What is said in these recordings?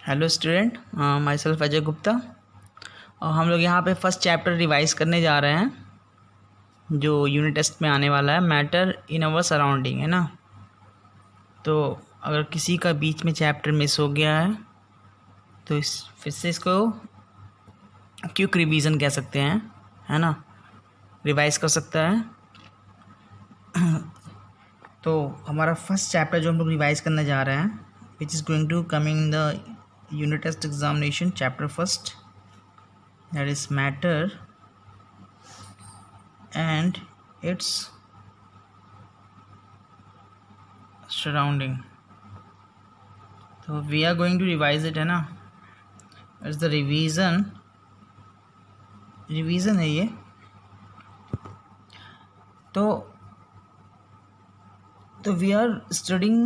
Hello student, my self Ajay Gupta. और हम लोग यहाँ पे फर्स्ट चैप्टर रिवाइज करने जा रहे हैं जो यूनिट टेस्ट में आने वाला है, मैटर इन अवर सराउंडिंग, है ना। तो अगर किसी का बीच में चैप्टर मिस हो गया है तो फिर से इसको क्विक रिवीजन कह सकते हैं, है ना, रिवाइज कर सकता है। तो हमारा फर्स्ट चैप्टर जो हम लोग रिवाइज करने जा रहे हैं, which is going to coming in the unit test examination, chapter first, that is matter and its surrounding. So we are going to revise it, है ना। it's the revision है ये। तो वी आर स्टडिंग,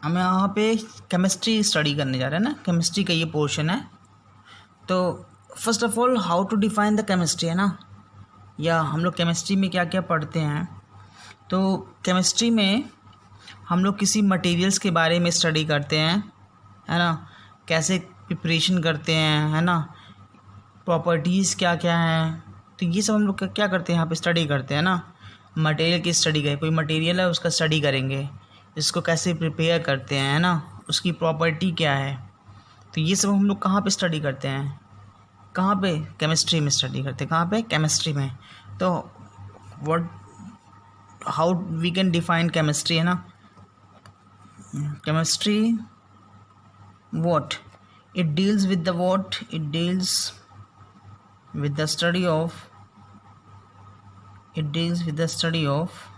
हम यहाँ पे chemistry study करने जा रहे हैं ना, केमिस्ट्री का ये पोर्शन है। तो first of all how to define the chemistry, है ना, या हम लोग केमिस्ट्री में क्या क्या पढ़ते हैं। तो केमिस्ट्री में हम लोग किसी मटेरियल्स के बारे में स्टडी करते हैं, है ना, कैसे प्रिपरेशन करते हैं, है ना, प्रॉपर्टीज़ क्या क्या हैं। तो ये सब हम लोग क्या करते हैं यहाँ पे स्टडी करते हैं ना। मटेरियल की स्टडी करें, कोई मटेरियल है उसका स्टडी करेंगे, इसको कैसे प्रिपेयर करते हैं, है ना, उसकी प्रॉपर्टी क्या है। तो ये सब हम लोग कहाँ पे स्टडी करते हैं, कहाँ पे, केमिस्ट्री में स्टडी करते हैं। कहाँ पे, केमिस्ट्री में। तो how we can define chemistry, है ना। Chemistry it deals with the it deals with the study of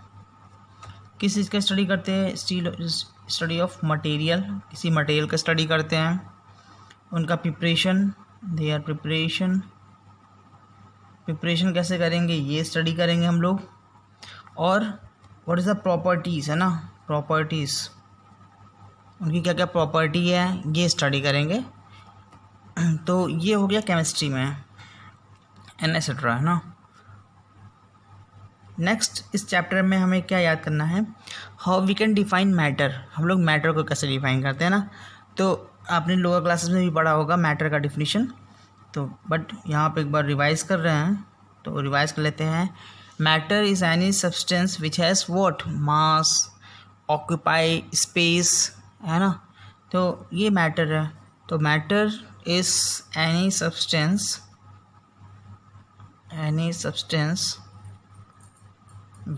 किस चीज़ का स्टडी करते हैं, स्टडी ऑफ मटेरियल, किसी मटेरियल का स्टडी करते हैं, उनका प्रिपरेशन, देयर प्रिपरेशन कैसे करेंगे ये स्टडी करेंगे हम लोग। और व्हाट इज़ द प्रॉपर्टीज़, है ना, प्रॉपर्टीज़, उनकी क्या क्या प्रॉपर्टी है ये स्टडी करेंगे। तो ये हो गया केमिस्ट्री में, एंड एसेट्रा, है ना। नेक्स्ट इस चैप्टर में हमें क्या याद करना है, how we can define matter, हम लोग मैटर को कैसे डिफाइन करते हैं ना। तो आपने लोअर क्लासेस में भी पढ़ा होगा मैटर का डिफिनीशन, तो बट यहाँ पे एक बार रिवाइज कर रहे हैं, तो रिवाइज कर लेते हैं। Matter is any substance which has what, mass, occupy space, है ना। तो ये मैटर है। तो matter is any substance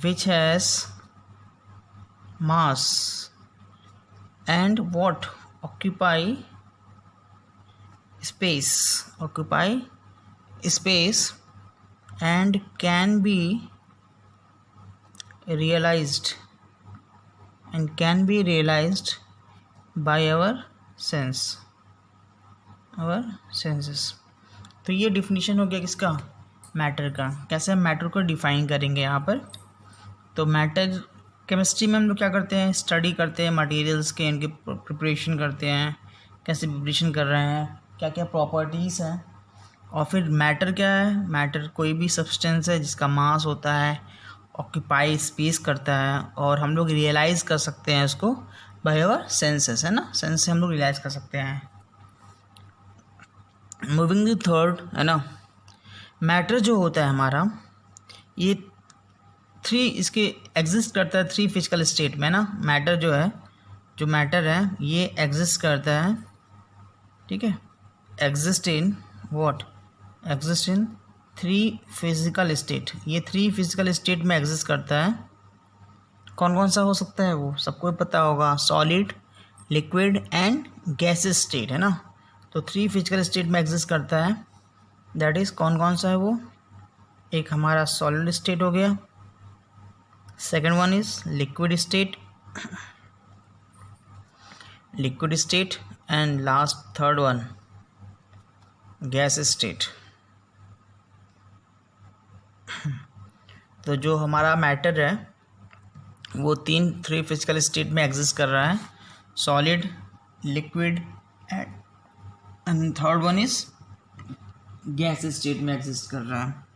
which has mass and what, occupy space and can be realized by our senses। तो ये डिफिनीशन हो गया किसका, मैटर का। कैसे हम मैटर को डिफाइन करेंगे यहाँ पर। तो मैटर केमिस्ट्री में हम लोग क्या करते हैं, स्टडी करते हैं मटेरियल्स के, इनके प्रिपरेशन करते हैं, कैसे प्रिपरेशन कर रहे हैं, क्या क्या प्रॉपर्टीज़ हैं। और फिर मैटर क्या है, मैटर कोई भी सब्सटेंस है जिसका मास होता है, ऑक्यूपाई स्पेस करता है, और हम लोग रियलाइज़ कर सकते हैं उसको बाय आवर सेंसेस, है ना, सेंस से हम लोग रियलाइज़ कर सकते हैं। मूविंग टू थर्ड, है ना, मैटर जो होता है हमारा, ये इसके एग्जिस्ट करता है 3 फिजिकल स्टेट में ना। मैटर जो है, जो मैटर है ये एग्जिस्ट करता है, ठीक है, एग्जिस्ट इन 3 फिजिकल स्टेट। ये 3 फिजिकल स्टेट में एग्जिस्ट करता है। कौन कौन सा हो सकता है वो सबको पता होगा, solid, liquid and gases state, है ना। तो 3 फिजिकल स्टेट में एग्जिस्ट करता है। दैट इज़ कौन कौन सा है वो, एक हमारा सॉलिड स्टेट हो गया, second one is liquid state and last third one gas state. तो जो हमारा मैटर है वो 3 फिजिकल स्टेट में एग्जिस्ट कर रहा है, solid, liquid and third one is gas state में एग्जिस्ट कर रहा है।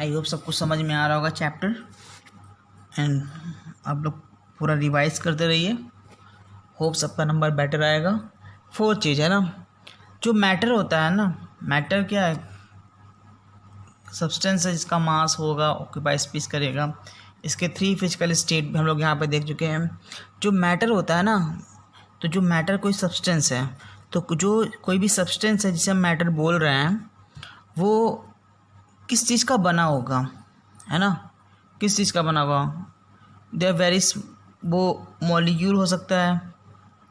आई होप सबको समझ में आ रहा होगा चैप्टर, एंड आप लोग पूरा रिवाइज करते रहिए। होप सबका नंबर बेटर आएगा। फोर्थ चीज़ है ना, जो मैटर होता है ना, मैटर क्या है, सब्सटेंस है जिसका मास होगा, ऑक्यूपाई स्पेस करेगा। इसके 3 फिजिकल स्टेट भी हम लोग यहाँ पे देख चुके हैं। जो मैटर होता है ना, तो जो मैटर कोई सब्सटेंस है, तो जो कोई भी सब्सटेंस है जिसे हम मैटर बोल रहे हैं, वो किस चीज़ का बना होगा, है ना, किस चीज़ का बना होगा। दे वेरिस, वो मॉलिक्यूल हो सकता है,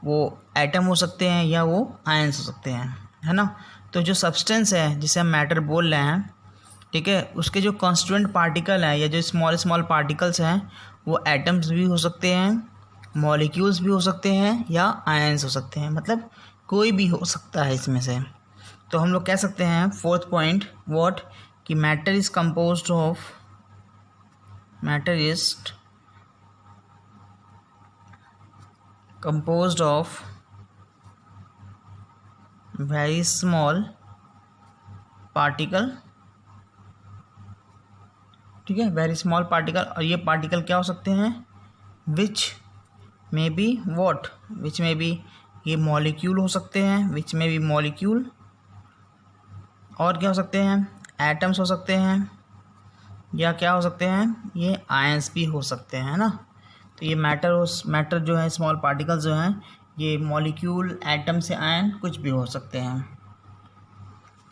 वो एटम हो सकते हैं, या वो आयंस हो सकते हैं, है ना। तो जो सब्सटेंस है जिसे हम मैटर बोल रहे हैं, ठीक है, उसके जो कॉन्स्टिट्यूएंट पार्टिकल हैं या जो स्मॉल स्मॉल पार्टिकल्स हैं, वो एटम्स भी हो सकते हैं, मॉलिक्यूल्स भी हो सकते हैं, या आयंस हो सकते हैं, मतलब कोई भी हो सकता है इसमें से। तो हम लोग कह सकते हैं फोर्थ पॉइंट व्हाट, कि matter is composed of very small particle, ठीक है, वेरी स्मॉल पार्टिकल। और ये पार्टिकल क्या हो सकते हैं, विच में बी वॉट, विच में बी, ये मॉलिक्यूल हो सकते हैं, विच में बी मॉलिक्यूल, और क्या हो सकते हैं, एटम्स हो सकते हैं, या क्या हो सकते हैं, ये आयंस भी हो सकते हैं, ना। तो ये मैटर जो है, स्मॉल पार्टिकल्स जो हैं, ये मॉलिक्यूल, एटम से आयन कुछ भी हो सकते हैं।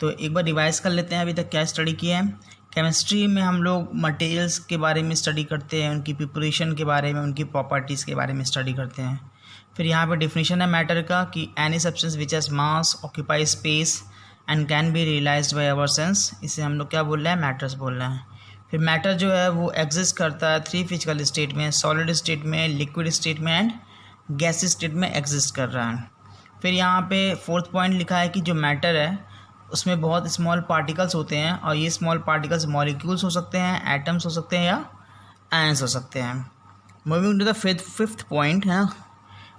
तो एक बार रिवाइज कर लेते हैं अभी तक क्या स्टडी किया है। केमिस्ट्री में हम लोग मटेरियल्स के बारे में स्टडी करते हैं, उनकी प्रिपरेशन के बारे में, उनकी प्रॉपर्टीज़ के बारे में स्टडी करते हैं। फिर यहाँ पे डिफिनीशन है मैटर का, कि any substance which has mass, occupy space and can be realised by our sense, इसे हम लोग क्या बोल रहे हैं, मैटर्स बोल रहे हैं। फिर मैटर जो है वो एग्जिस्ट करता है 3 फिजिकल स्टेट में, सॉलिड स्टेट में, लिक्विड स्टेट में एंड गैस स्टेट में एग्जिस्ट कर रहा है। फिर यहाँ पे फोर्थ पॉइंट लिखा है कि जो मैटर है उसमें बहुत स्मॉल पार्टिकल्स होते हैं, और ये स्मॉल पार्टिकल्स मॉलिक्यूल्स हो सकते हैं, एटम्स हो सकते हैं, या आयंस हो सकते हैं। Moving to the fifth point है ना,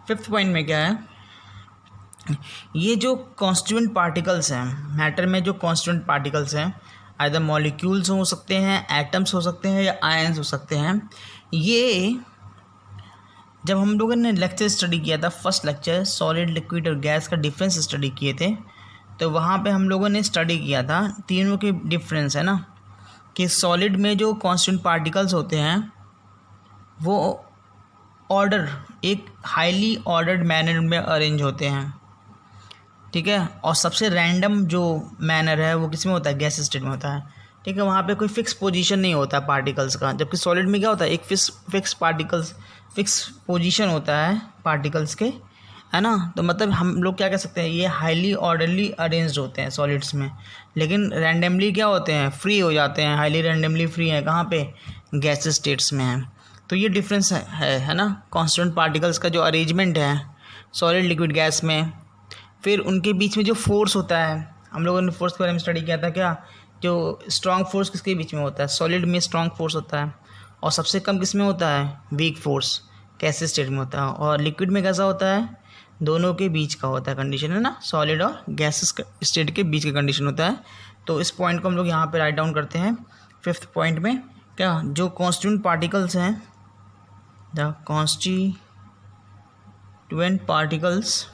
फिफ्थ पॉइंट में क्या है, ये जो कॉन्स्टिट्यूएंट पार्टिकल्स हैं मैटर में, जो कॉन्स्टिट्यूएंट पार्टिकल्स हैं, आइदर मॉलिक्यूल्स हो सकते हैं, एटम्स हो सकते हैं, या आयंस हो सकते हैं। ये जब हम लोगों ने लेक्चर स्टडी किया था, फर्स्ट लेक्चर सॉलिड, लिक्विड और गैस का डिफरेंस स्टडी किए थे, तो वहाँ पे हम लोगों ने स्टडी किया था तीनों के डिफरेंस, है ना, कि सॉलिड में जो कॉन्स्टेंट पार्टिकल्स होते हैं वो ऑर्डर, एक हाईली ऑर्डर्ड मैनर में अरेंज होते हैं, ठीक है, और सबसे रैंडम जो मैनर है वो किस में होता है, गैस स्टेट में होता है, ठीक है। वहाँ पे कोई फिक्स पोजीशन नहीं होता पार्टिकल्स का, जबकि सॉलिड में क्या होता है, एक फिक्स पोजीशन होता है पार्टिकल्स के, है ना। तो मतलब हम लोग क्या कह सकते हैं, ये हाईली ऑर्डरली अरेंज्ड होते हैं सॉलिड्स में, लेकिन रैंडमली क्या होते हैं, फ्री हो जाते हैं, हाईली रैंडमली फ्री है कहाँ पे, गैस स्टेट्स में है। तो ये डिफरेंस है ना, कांस्टेंट पार्टिकल्स का जो अरेंजमेंट है सॉलिड, लिक्विड, गैस में। फिर उनके बीच में जो फोर्स होता है, हम लोगों ने फोर्स के बारे में स्टडी किया था क्या, जो स्ट्रॉन्ग फोर्स किसके बीच में होता है, सॉलिड में स्ट्रॉन्ग फोर्स होता है, और सबसे कम किस में होता है, वीक फोर्स, गैस स्टेट में होता है। और लिक्विड में कैसा होता है, दोनों के बीच का होता है कंडीशन, है ना, सॉलिड और गैस स्टेट के बीच का कंडीशन होता है। तो इस पॉइंट को हम लोग यहाँ पे राइट डाउन करते हैं फिफ्थ पॉइंट में, क्या, जो कॉन्स्टिट्यूएंट पार्टिकल्स हैं, the constituent particles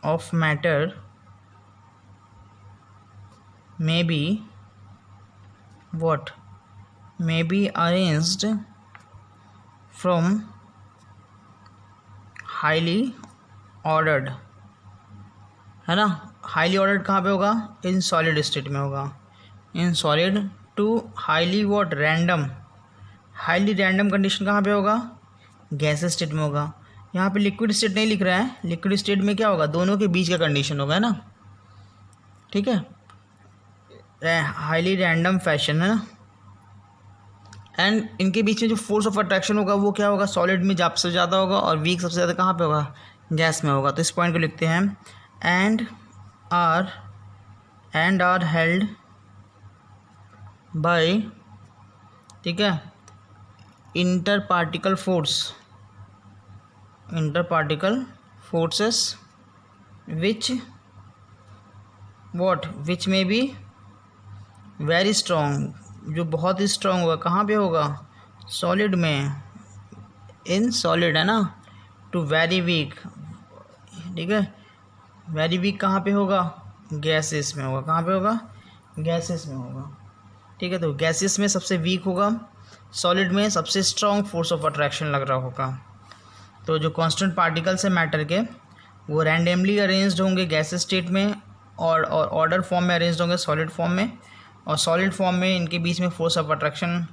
of matter may be what, may be arranged from highly ordered, है ना। हाईली ऑर्डर्ड कहाँ पे होगा, इन सॉलिड स्टेट में होगा, in solid, to highly what, random, highly random condition कहाँ पे होगा, गैस स्टेट में होगा। यहाँ पे लिक्विड स्टेट नहीं लिख रहा है, लिक्विड स्टेट में क्या होगा, दोनों के बीच का कंडीशन होगा, है ना, ठीक है, हाईली रैंडम फैशन, है ना। एंड इनके बीच में जो फोर्स ऑफ अट्रैक्शन होगा वो क्या होगा, सॉलिड में सबसे ज़्यादा होगा, और वीक सबसे ज़्यादा कहाँ पे होगा, गैस में होगा। तो इस पॉइंट को लिखते हैं, एंड आर हेल्ड बाय, ठीक है, इंटर पार्टिकल फोर्सेस विच में बी वेरी स्ट्रॉन्ग, जो बहुत ही स्ट्रॉन्ग होगा, कहाँ पे होगा, सॉलिड में, इन सॉलिड, है ना, टू वेरी वीक, ठीक है। वेरी वीक कहाँ पे होगा, गैसेस में होगा। कहाँ पे होगा, गैसेस में होगा, ठीक है। तो गैसेस में सबसे वीक होगा, सॉलिड में सबसे स्ट्रॉन्ग फोर्स ऑफ अट्रैक्शन लग रहा होगा। तो जो कांस्टेंट पार्टिकल्स है मैटर के, वो रैंडमली अरेंज्ड होंगे गैसेस स्टेट में, और ऑर्डर फॉर्म में अरेंज्ड होंगे सॉलिड फॉर्म में, और सॉलिड फॉर्म में इनके बीच में फोर्स ऑफ अट्रैक्शन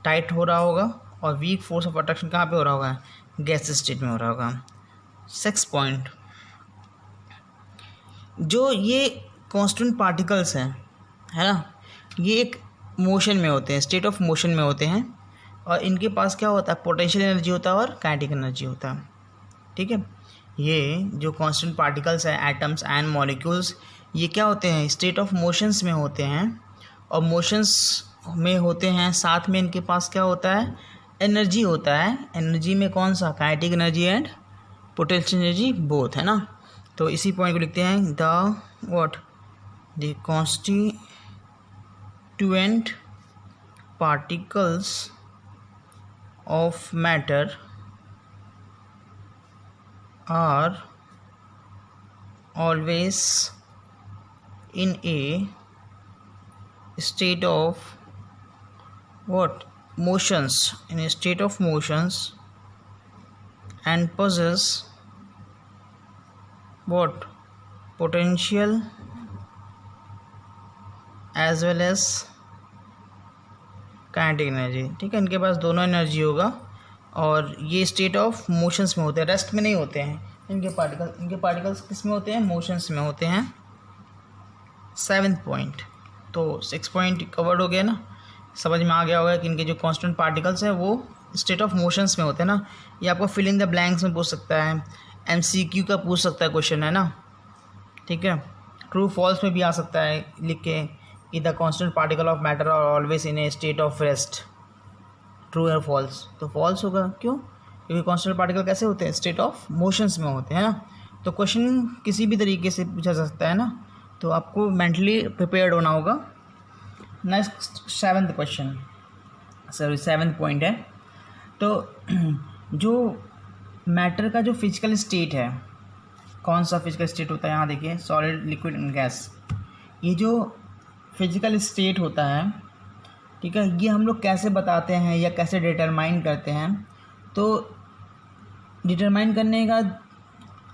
टाइट हो रहा होगा, और वीक फोर्स ऑफ अट्रैक्शन कहाँ पे हो रहा होगा, गैसेस स्टेट में हो रहा होगा। 6 पॉइंट, जो ये कांस्टेंट पार्टिकल्स हैं, है ना, ये एक मोशन में होते हैं, स्टेट ऑफ मोशन में होते हैं, और इनके पास क्या होता है, पोटेंशियल एनर्जी होता है और काइनेटिक एनर्जी होता है, ठीक है। ये जो कांस्टेंट पार्टिकल्स हैं, एटम्स एंड मॉलिक्यूल्स, ये क्या होते हैं, स्टेट ऑफ मोशंस में होते हैं, और मोशंस में होते हैं, साथ में इनके पास क्या होता है, एनर्जी होता है। एनर्जी में कौन सा, kinetic energy and potential energy both, है ना। तो इसी पॉइंट को लिखते हैं, the constituent particles of matter are always in a state of what, motions, in a state of motions, and possess what, potential as well as kinetic energy, ठीक है। इनके पास दोनों एनर्जी होगा, और ये स्टेट ऑफ मोशंस में होते हैं, रेस्ट में नहीं होते हैं इनके पार्टिकल्स किस में होते हैं, मोशंस में होते हैं। 7th पॉइंट, तो 6 पॉइंट कवर्ड हो गया ना, समझ में आ गया होगा कि इनके जो कांस्टेंट पार्टिकल्स हैं वो स्टेट ऑफ मोशंस में होते हैं ना। ये आपको फिल इन द ब्लैंक्स में पूछ सकता है, MCQ का पूछ सकता है क्वेश्चन, है ना, ठीक है। ट्रू फॉल्स में भी आ सकता है लिख के कि the constant particle of matter are always in a state of rest, true या फॉल्स, तो फॉल्स होगा। क्यों, क्योंकि कांस्टेंट पार्टिकल कैसे होते हैं, स्टेट ऑफ मोशंस में होते हैं ना। तो क्वेश्चन किसी भी तरीके से पूछा जा सकता है ना, तो आपको मेंटली प्रिपेयर्ड होना होगा। Next 7th question, sorry 7th point है। तो जो मैटर का जो फिजिकल स्टेट है, कौन सा फिजिकल स्टेट होता है, यहाँ देखिए, सॉलिड, लिक्विड एंड गैस। ये जो फिजिकल स्टेट होता है, ठीक है, ये हम लोग कैसे बताते हैं या कैसे डिटरमाइन करते हैं। तो डिटरमाइन करने का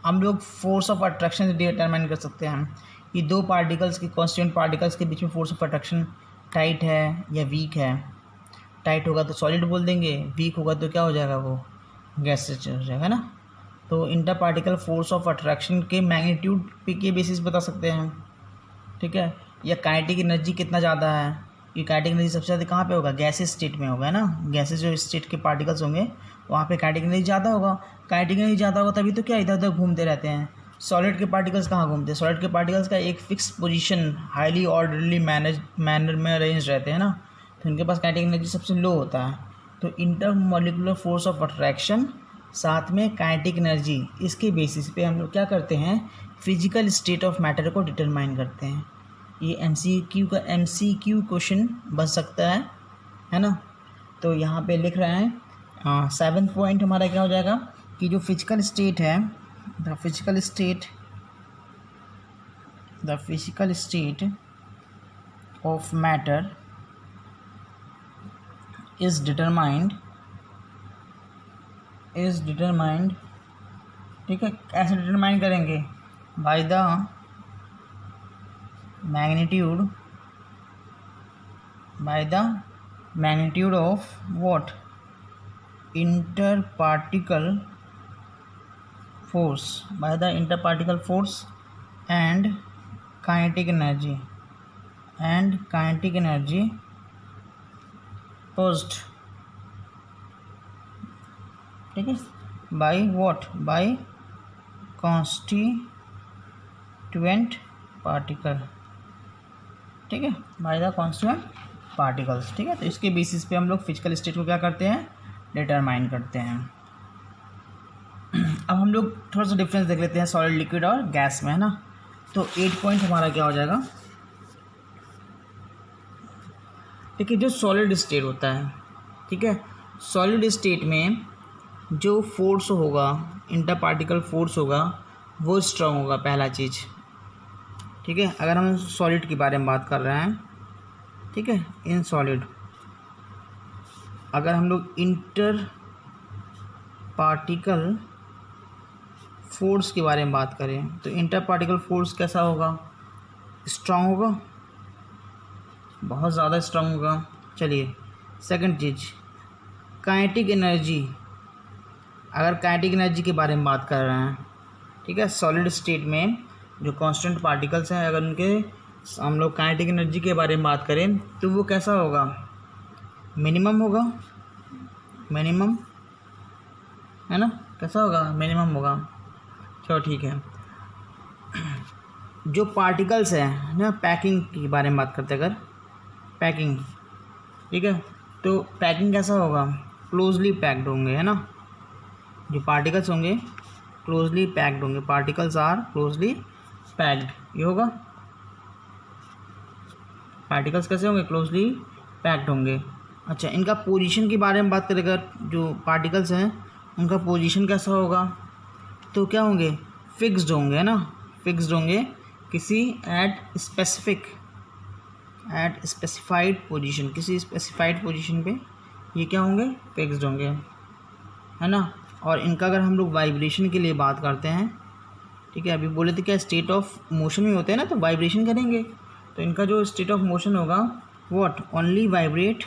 हम लोग फोर्स ऑफ अट्रैक्शन से डिटरमाइन कर सकते हैं कि दो पार्टिकल्स की, कांस्टेंट पार्टिकल्स के बीच में फोर्स ऑफ अट्रैक्शन टाइट है या वीक है। टाइट होगा तो सॉलिड बोल देंगे, वीक होगा तो क्या हो जाएगा, वो गैस हो जाएगा ना। तो inter particle force of attraction के मैग्नीट्यूड के बेसिस बता सकते हैं, ठीक है। या काइनेटिक एनर्जी कितना ज़्यादा है, ये काइनेटिक एनर्जी सबसे ज़्यादा कहाँ पे होगा, गैसेस स्टेट में होगा, है ना। गैसेस जो स्टेट के पार्टिकल्स होंगे वहाँ पे काइनेटिक एनर्जी ज़्यादा होगा। काइनेटिक एनर्जी ज़्यादा होगा तभी तो क्या इधर उधर घूमते रहते हैं। सॉलिड के पार्टिकल्स कहाँ घूमते हैं, सॉलिड के पार्टिकल्स का एक fix position, highly orderly manner में अरेंज रहते हैं ना, तो इनके पास काइनेटिक एनर्जी सबसे लो होता है। तो inter molecular force of attraction साथ में काइनेटिक एनर्जी, इसके बेसिस पे हम लोग क्या करते हैं, फिजिकल स्टेट ऑफ मैटर को डिटरमाइन करते हैं। ये MCQ क्वेश्चन बन सकता है ना। तो यहाँ पे लिख रहे हैं 7th पॉइंट हमारा क्या हो जाएगा कि जो फिजिकल स्टेट है, the physical state of matter is determined, ठीक है। कैसे डिटरमाइन करेंगे, by the magnitude of what, interparticle force, by the interparticle force and kinetic energy posed, ठीक है, by what, by constituent particle, ठीक है, बाय द कॉन्स्टिट्यूएंट पार्टिकल्स, ठीक है। तो इसके बेसिस पे हम लोग फिजिकल स्टेट को क्या करते हैं, डिटरमाइन करते हैं। अब हम लोग थोड़ा सा डिफरेंस देख लेते हैं सॉलिड, लिक्विड और गैस में, है ना। तो 8 पॉइंट हमारा क्या हो जाएगा, देखिए जो सॉलिड स्टेट होता है, ठीक है, सॉलिड स्टेट में जो फोर्स होगा, इंटर पार्टिकल फोर्स होगा, वो स्ट्रॉन्ग होगा, पहला चीज़। ठीक है, अगर हम सॉलिड के बारे में बात कर रहे हैं, ठीक है, इन सॉलिड अगर हम लोग इंटर पार्टिकल फोर्स के बारे में बात करें तो इंटर पार्टिकल फोर्स कैसा होगा? स्ट्रॉन्ग होगा, बहुत ज़्यादा स्ट्रॉन्ग होगा। चलिए, सेकंड चीज़, काइनेटिक एनर्जी। अगर काइनेटिक एनर्जी के बारे में बात कर रहे हैं, ठीक है, सॉलिड स्टेट में जो कांस्टेंट पार्टिकल्स हैं, अगर उनके हम लोग काइनेटिक एनर्जी के बारे में बात करें तो वो कैसा होगा? मिनिमम होगा, मिनिमम, है ना, कैसा होगा? मिनिमम होगा। चलो ठीक है। जो पार्टिकल्स हैं ना, पैकिंग के बारे में बात करते हैं, अगर पैकिंग, ठीक है, तो पैकिंग कैसा होगा? क्लोजली पैक्ड होंगे, है ना, जो पार्टिकल्स होंगे क्लोजली पैक्ड होंगे, पार्टिकल्स आर क्लोजली पैक्ड, ये होगा। पार्टिकल्स कैसे होंगे? क्लोजली पैक्ड होंगे। अच्छा, इनका पोजीशन के बारे में बात करें, अगर जो पार्टिकल्स हैं उनका पोजीशन कैसा होगा? तो क्या होंगे? फिक्स्ड होंगे, है ना, फिक्स्ड होंगे किसी एट स्पेसिफाइड पोजीशन, किसी स्पेसिफाइड पोजीशन पे ये क्या होंगे? फिक्स्ड होंगे, है ना। और इनका अगर हम लोग वाइब्रेशन के लिए बात करते हैं, ठीक है, अभी बोले थे क्या स्टेट ऑफ मोशन में होते हैं ना, तो वाइब्रेशन करेंगे, तो इनका जो स्टेट ऑफ मोशन होगा what? Only vibrate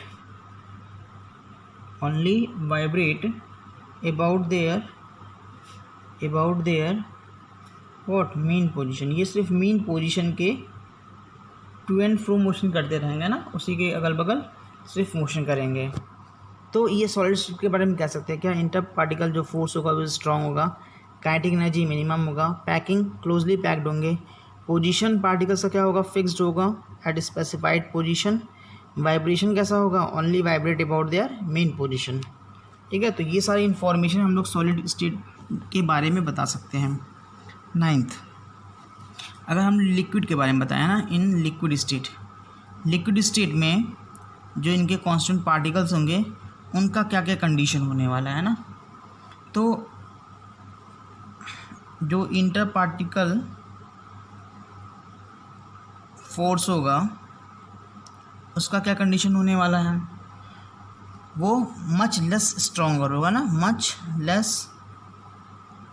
about their what? Mean position. ये सिर्फ मीन पोजीशन के टू एंड फ्रो मोशन करते रहेंगे ना, उसी के अगल बगल सिर्फ मोशन करेंगे। तो ये सॉलिड स्टेट के बारे में कह सकते हैं क्या? इंटर पार्टिकल जो फोर्स होगा वो स्ट्रॉन्ग होगा, काइनेटिक एनर्जी मिनिमम होगा, पैकिंग क्लोजली पैक्ड होंगे, पोजीशन पार्टिकल्स का क्या होगा? फिक्स्ड होगा एट स्पेसिफाइड पोजीशन, वाइब्रेशन कैसा होगा? Only vibrate about their main position. ठीक है, तो ये सारी इन्फॉर्मेशन हम लोग सॉलिड स्टेट के बारे में बता सकते हैं। 9th, अगर हम लिक्विड के बारे में बताएं ना, इन लिक्विड स्टेट में जो इनके कांस्टेंट पार्टिकल्स होंगे उनका क्या क्या कंडीशन होने वाला है ना, तो जो इंटर पार्टिकल फोर्स होगा उसका क्या कंडीशन होने वाला है? वो मच लेस स्ट्रॉन्गर होगा ना, मच लेस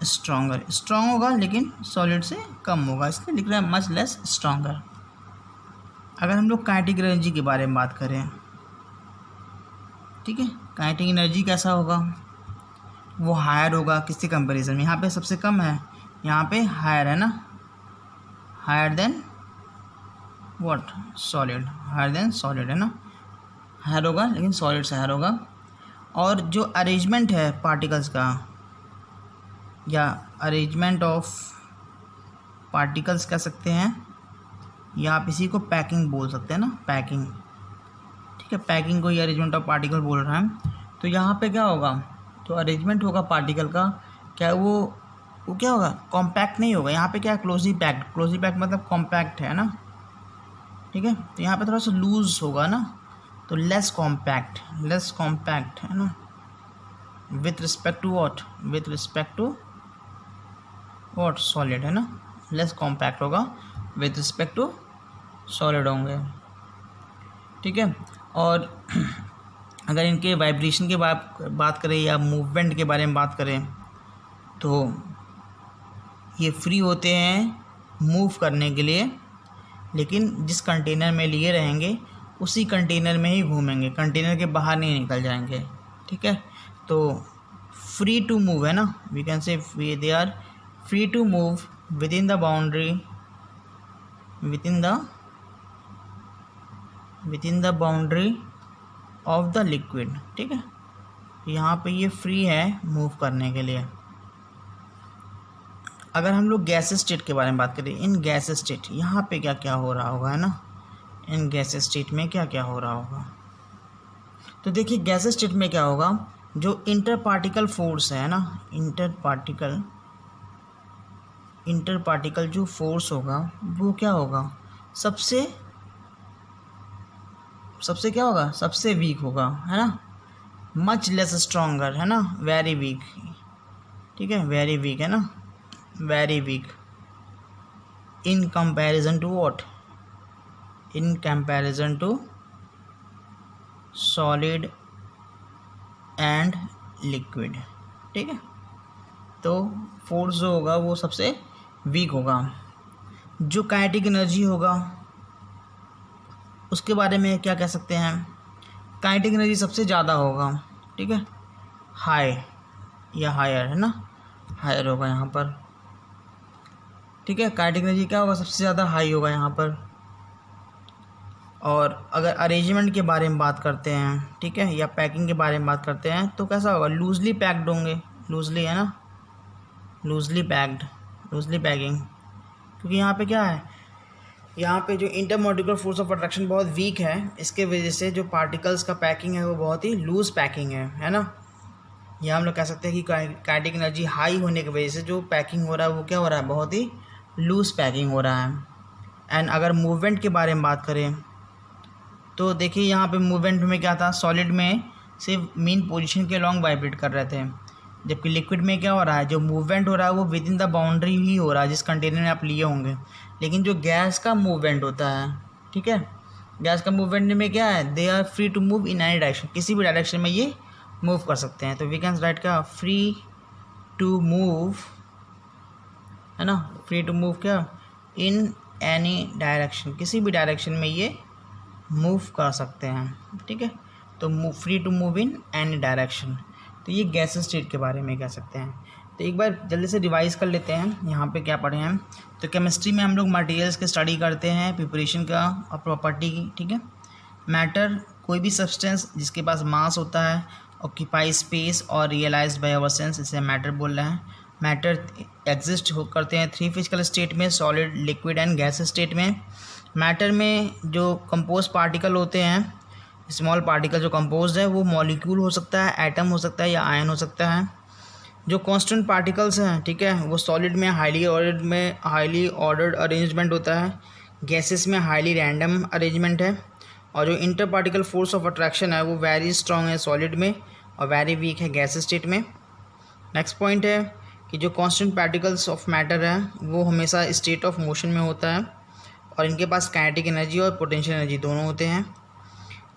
स्ट्रॉन्ग होगा, लेकिन सॉलिड से कम होगा, इसलिए लिख रहा है मच लेस स्ट्रॉन्गर। अगर हम लोग काइनेटिक एनर्जी के बारे में बात करें, ठीक है, काइनेटिक एनर्जी कैसा होगा? वो हायर होगा किसके कंपैरिजन में? यहाँ पे सबसे कम है, यहाँ पे हायर है ना, higher than what? Solid, higher than solid, है ना, हायर होगा, लेकिन सॉलिड से हायर होगा। और जो अरेंजमेंट है पार्टिकल्स का, या अरेंजमेंट ऑफ पार्टिकल्स कह सकते हैं, या आप इसी को पैकिंग बोल सकते हैं ना, पैकिंग, ठीक है, पैकिंग को ये अरेंजमेंट ऑफ पार्टिकल बोल रहा है। तो यहाँ पे क्या होगा? तो अरेंजमेंट होगा पार्टिकल का, क्या वो क्या होगा? कॉम्पैक्ट नहीं होगा, यहाँ पे क्या है? क्लोजली पैक्ड मतलब कॉम्पैक्ट है ना, ठीक है, तो यहाँ पे थोड़ा सा लूज होगा ना, तो लेस कॉम्पैक्ट है ना, with respect to what? With respect to what? Solid, है ना, लेस कॉम्पैक्ट होगा विथ रिस्पेक्ट टू सॉलिड होंगे, ठीक है। और अगर इनके वाइब्रेशन के बात करें या मूवमेंट के बारे में बात करें, तो ये फ्री होते हैं मूव करने के लिए, लेकिन जिस कंटेनर में लिए रहेंगे उसी कंटेनर में ही घूमेंगे, कंटेनर के बाहर नहीं निकल जाएंगे, ठीक है। तो फ्री टू मूव है ना, we can say they are free to move within the boundary of the liquid, ठीक है, यहाँ पे ये फ्री है मूव करने के लिए। अगर हम लोग गैस स्टेट के बारे में बात करें, इन गैस स्टेट यहाँ पे क्या क्या हो रहा होगा, है ना, इन गैस स्टेट में क्या क्या हो रहा होगा? तो देखिए गैस स्टेट में क्या होगा, जो इंटर पार्टिकल फोर्स है ना, इंटर पार्टिकल जो फोर्स होगा वो क्या होगा? सबसे क्या होगा? सबसे वीक होगा, है ना, मच लेस स्ट्रॉन्गर, है ना, वेरी वीक, ठीक है, वेरी वीक है ना, very weak in comparison to what, in comparison to solid and liquid, ठीक है। तो फोर्स जो होगा वो सबसे वीक होगा। जो काइनेटिक एनर्जी होगा उसके बारे में क्या कह सकते हैं, काइनेटिक एनर्जी सबसे ज़्यादा होगा, ठीक है, हाई या हायर, है ना, हायर होगा यहाँ पर, ठीक है। काइनेटिक एनर्जी क्या होगा, सबसे ज़्यादा हाई होगा यहाँ पर। और अगर अरेंजमेंट के बारे में बात करते हैं, ठीक है, या पैकिंग के बारे में बात करते हैं, तो कैसा होगा, लूजली पैक्ड होंगे, लूजली, है ना, लूजली पैक्ड, लूजली पैकिंग, क्योंकि यहाँ पे क्या है, यहाँ पे जो इंटरमॉलिक्यूलर फोर्स ऑफ अट्रैक्शन बहुत वीक है, इसके वजह से जो पार्टिकल्स का पैकिंग है वो बहुत ही लूज पैकिंग है ना। या हम लोग कह सकते हैं कि काइनेटिक एनर्जी हाई होने की वजह से जो पैकिंग हो रहा है वो क्या हो रहा है, बहुत ही लूज पैकिंग हो रहा है। एंड अगर मूवमेंट के बारे में बात करें तो देखिए यहाँ पे मूवमेंट में क्या था, सॉलिड में सिर्फ मेन पोजीशन के लॉन्ग वाइब्रेट कर रहे थे, जबकि लिक्विड में क्या हो रहा है, जो मूवमेंट हो रहा है वो विद इन द बाउंड्री ही हो रहा है जिस कंटेनर में आप लिए होंगे। लेकिन जो गैस का मूवमेंट होता है, ठीक है, गैस का मूवमेंट में क्या है, they are free to move in any direction, किसी भी डायरेक्शन में ये मूव कर सकते हैं। तो वी कैन राइट क्या, फ्री टू मूव, है ना, फ्री टू मूव क्या, इन एनी डायरेक्शन, किसी भी डायरेक्शन में ये मूव कर सकते हैं, ठीक है। तो free to move in any direction, तो ये गैस स्टेट के बारे में कह सकते हैं। तो एक बार जल्दी से रिवाइज कर लेते हैं यहाँ पे क्या पढ़े हैं। तो केमिस्ट्री में हम लोग मटेरियल्स की स्टडी करते हैं, प्रिपरेशन का और प्रॉपर्टी की, ठीक है। मैटर, कोई भी सब्सटेंस जिसके पास मास होता है, ऑक्यूपाई स्पेस और रियलाइज्ड बाय आवर सेंस, इसे मैटर बोल रहे हैं। मैटर एग्जिस्ट करते हैं 3 फिजिकल स्टेट में, solid, liquid and gas state में। मैटर में जो कंपोज पार्टिकल होते हैं, स्मॉल पार्टिकल जो कंपोज है, वो मॉलिक्यूल हो सकता है, एटम हो सकता है या आयन हो सकता है। जो कांस्टेंट पार्टिकल्स हैं, ठीक है, वो सॉलिड में हाईली ऑर्डर्ड अरेंजमेंट होता है, गैसेस में हाईली रैंडम अरेंजमेंट है। और जो inter particle force of attraction है वो वेरी स्ट्रॉन्ग है सॉलिड में और वेरी वीक है गैस स्टेट में। नेक्स्ट पॉइंट है कि जो कांस्टेंट पार्टिकल्स ऑफ मैटर है वो हमेशा स्टेट ऑफ मोशन में होता है और इनके पास काइनेटिक एनर्जी और पोटेंशियल एनर्जी दोनों होते हैं।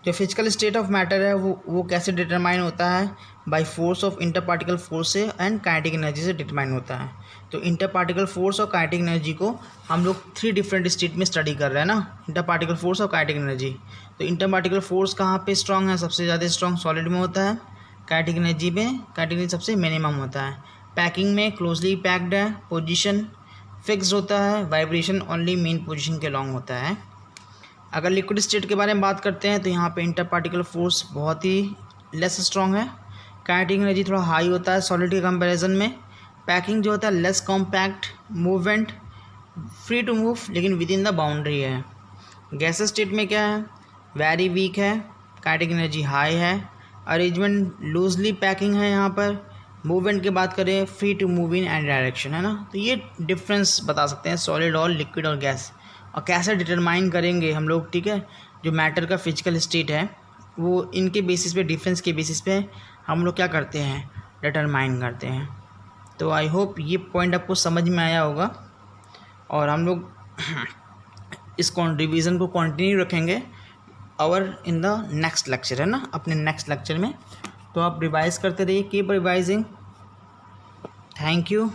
जो फिजिकल स्टेट ऑफ मैटर है वो कैसे डिटरमाइन होता है, by force of inter particle force से एंड काइनेटिक एनर्जी से डिटरमाइन होता है। तो इंटर पार्टिकल फोर्स और काइनेटिक एनर्जी को हम लोग 3 डिफरेंट स्टेट में स्टडी कर रहे हैं ना, इंटर पार्टिकल फोर्स और काइनेटिक एनर्जी। तो इंटर पार्टिकल फोर्स कहाँ पे स्ट्रॉन्ग है, सबसे ज़्यादा स्ट्रॉन्ग सॉलिड में होता है। काइनेटिक एनर्जी में, काइनेटिक एनर्जी सबसे मिनिमम होता है। पैकिंग में क्लोजली पैक्ड है, पोजिशन फिक्स होता है, वाइब्रेशन ओनली मेन पोजिशन के लॉन्ग होता है। अगर लिक्विड स्टेट के बारे में बात करते हैं तो यहाँ पे इंटर पार्टिकल फोर्स बहुत ही लेस स्ट्रॉन्ग है, काइनेटिक एनर्जी थोड़ा हाई होता है सॉलिड के कंपैरिजन में। पैकिंग जो होता है less compact, movement free to move लेकिन विद इन द बाउंड्री है। गैस स्टेट में क्या है, वेरी वीक है, काइनेटिक एनर्जी हाई है, अरेंजमेंट लूजली पैकिंग है। यहाँ पर मूवमेंट की बात करें, free to move in any direction, है ना। तो ये डिफरेंस बता सकते हैं सॉलिड और लिक्विड और गैस। और कैसे डिटरमाइन करेंगे हम लोग, ठीक है, जो मैटर का फिजिकल स्टेट है वो इनके बेसिस पे, डिफरेंस के बेसिस पे हम लोग क्या करते हैं, डिटरमाइन करते हैं। तो आई होप ये पॉइंट आपको समझ में आया होगा और हम लोग इस रिवीजन को कंटिन्यू रखेंगे और इन द नेक्स्ट लेक्चर, है ना, अपने नेक्स्ट लेक्चर में। तो आप रिवाइज करते रहिए, कीप रिवाइजिंग। Thank you.